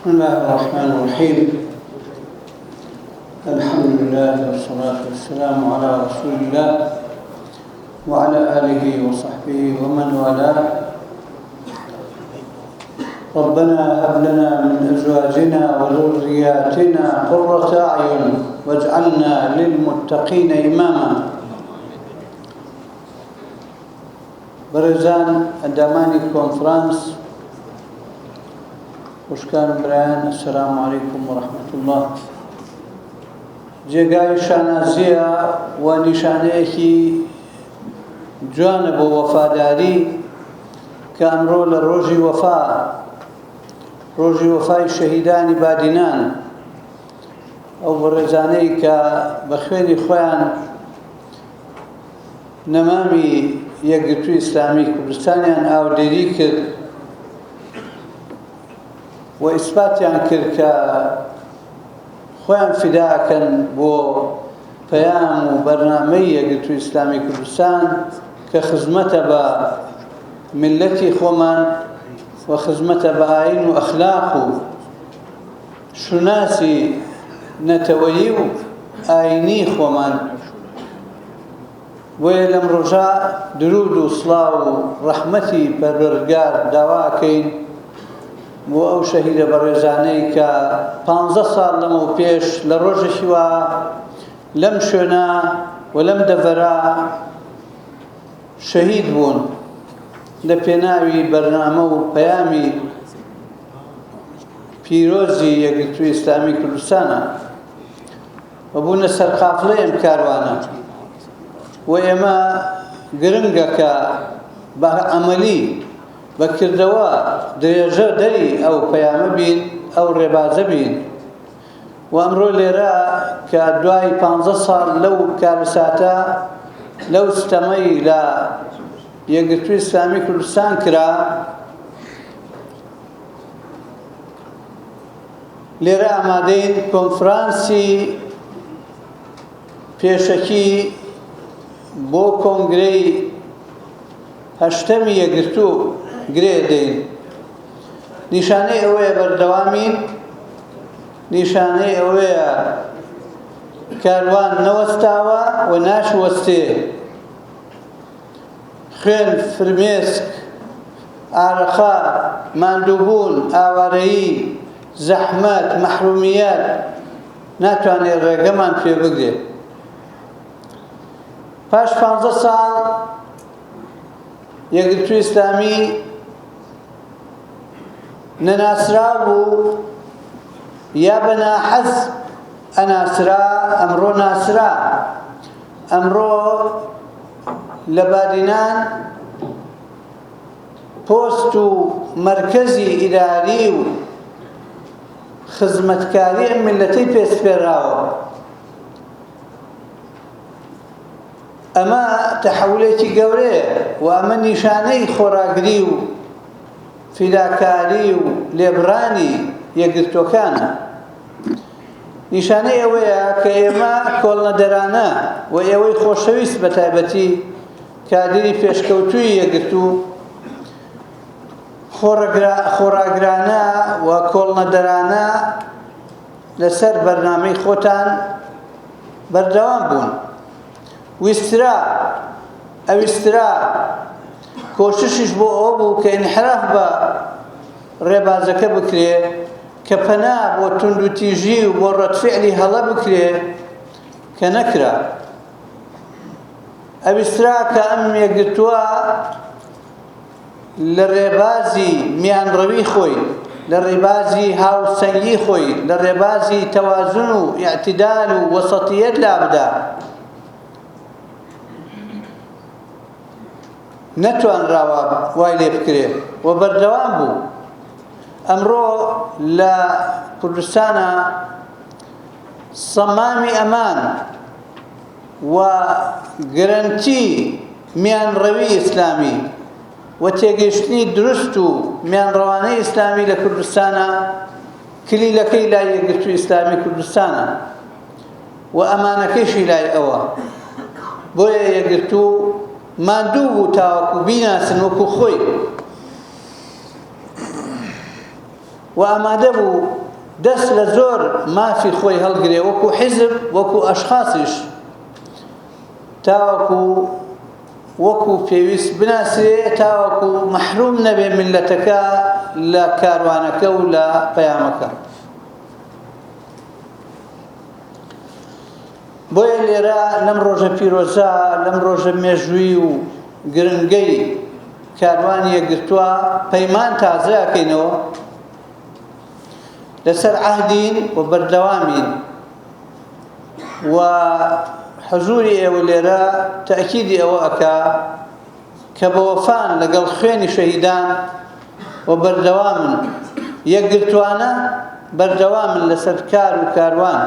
بسم الله الرحمن الرحيم. الحمد لله والصلاة والسلام على رسول الله وعلى آله وصحبه ومن والاه. ربنا هب لنا من أزواجنا وذرياتنا قرة أعين واجعلنا للمتقين إماما. برزان الداماني كونفرانس وشكان بريان، السلام عليكم ورحمة الله. جێگای شانازیە و نیشانەیەکی جوانە بۆ وەفاداری کە ئەمڕۆ لە ڕۆژی وەفای شەهیدانی بادینان، ئەو بەڕێزانەی کە بە خوێنی خۆیان نەمامی یەکگرتووی ئیسلامی کوردستانیان ئاودێری کرد و ئیسباتیان کرد کە خۆیان فیداکەن بۆ پەیام و بەرنامەی یەکگرتووی ئیسلامی کوردستان کە خزمەتە بە ملەتی خۆمان و خزمەتە بە ئاین و ئەخلاق و شوناسی نەتەوەیی و ئاینی خۆمان. بۆیە لەم ڕۆژە درود و سڵاو و ڕەحمەتی پەروەردگار داواکەین بۆ ئەو شەهیدە بەڕێزانەی کە 15 ساڵ لەمەوە پێش لە ڕۆژێکی وا لەم شوێنە و لەم دەڤەرە شەهید بوون لە پێناوی بەرنامە و پەیامی پیرۆزی یەکگرتووی ئیسلامی کوردستانە و بوونە سەر قافڵەی ئەم کاروانە. و ئێمە گرنگە کە بە عەمەلی بەکردەوە درێژە دەری ئەو پەیامە بین، ئەو ڕێبازە بین. و ئەمڕۆ لێرە کە دوای 15 ساڵ لەو کارەساتە لەو ستەمەی لە یەکگرتووی ئیسلامی کوردستان کرا، لێرە ئامادەین کۆنفرانسی پێشەکی بۆ کۆنگرەی 8ەمی یەکگرتوو گرێ دەین. نیشانەی ئەوەیە بەردەوامین، نیشانەی ئەوەیە کاروان نەوەستاوە و ناشوەستێ. خوێن، فرمێسک، ئارەخا، ماندووبوون، ئاوارەیی، زەحمەت، مەحرومیەت ناتوانێت ڕێگەمان پێ بگرێت. پاش 15 ساڵ یەکگرتووی ئیسلامی نەناسرا بوو یا بەناحەز ئەناسرا، ئەمڕۆ ناسرا. ئەمڕۆ لە بادینان پۆست و مەرکەزی ئیداری و خزمەتکاری ئەم میلەتەی پێسپێراوە. ئەمە تەحولێکی گەورەیە و ئەمە نیشانەی خۆراگری و فیداکاری و لێبڕانی یەکگرتووەکانە. نیشانەی ئەوەیە کە ئێمە کۆڵنەدەرانە و ئێوەی خۆشەویست بە تایبەتی کادری پێشکەوتووی یەکگرتوو خۆراگرانە و کۆڵنەدەرانە لەسەر بەرنامەی خۆتان بەردەوام بوون. ئەویسترا کۆششیش بۆ ئەوە بوو کە ئینحراف بە ڕێبازەکە بکرێ، کە پەنا بۆ توندوتیژی و بۆ ڕەتفعلی هەڵە بکرێ کە نەکرا. ئەویسترا کە ئەم یەکگرتووە لە ڕێبازی میانڕەوی خۆی، لە ڕێبازی هاوسەنگی خۆی، لە ڕێبازی تەوازن و ئیعتیدال و وەسەطیەت لابدا. نەتوانراوە وای لێ بکرێ و بەردەوام بوو. ئەمڕۆ لە کوردستانە سەمامی ئەمان و گەرەنتی میانڕەوی ئیسلامی و تێگەیشتنی دروست و میانڕەوانەی ئیسلامی لە کوردستانە کلیلەکەی لای یەکگرتووی ئیسلامی کوردستانە و ئەمانەکەیشی لای ئەوە. بۆیە یەکگرتوو ماندوو بوو تاوەکو بیناسن وەکو خۆی و ئامادە بوو دەست لە زۆر مافی خۆی هەڵگرێ وەکو حیزب وەکو ئەشخاصیش تاوەکو وەکو پێویست بناسرێ تاوەکو مەحروم نەبێ میلەتەکە لە کاروانەکە و لە پەیامەکە. بۆیە لێرە لەم ڕۆژە پیرۆزە لەم ڕۆژە مێژووی و گرنگەی کاروانی یەکگرتووە پەیمان تازە ئەکەینەوە لەسەر عەهدین و بەردەوامین و حضوری ئێوە لێرە تەئکیدی ئەوە ئەکا کە بە وەفان لەگەڵ خوێنی شەهیدان و بەردەوامن یەکگرتوانە بەردەوامن لەسەر کار و کاروان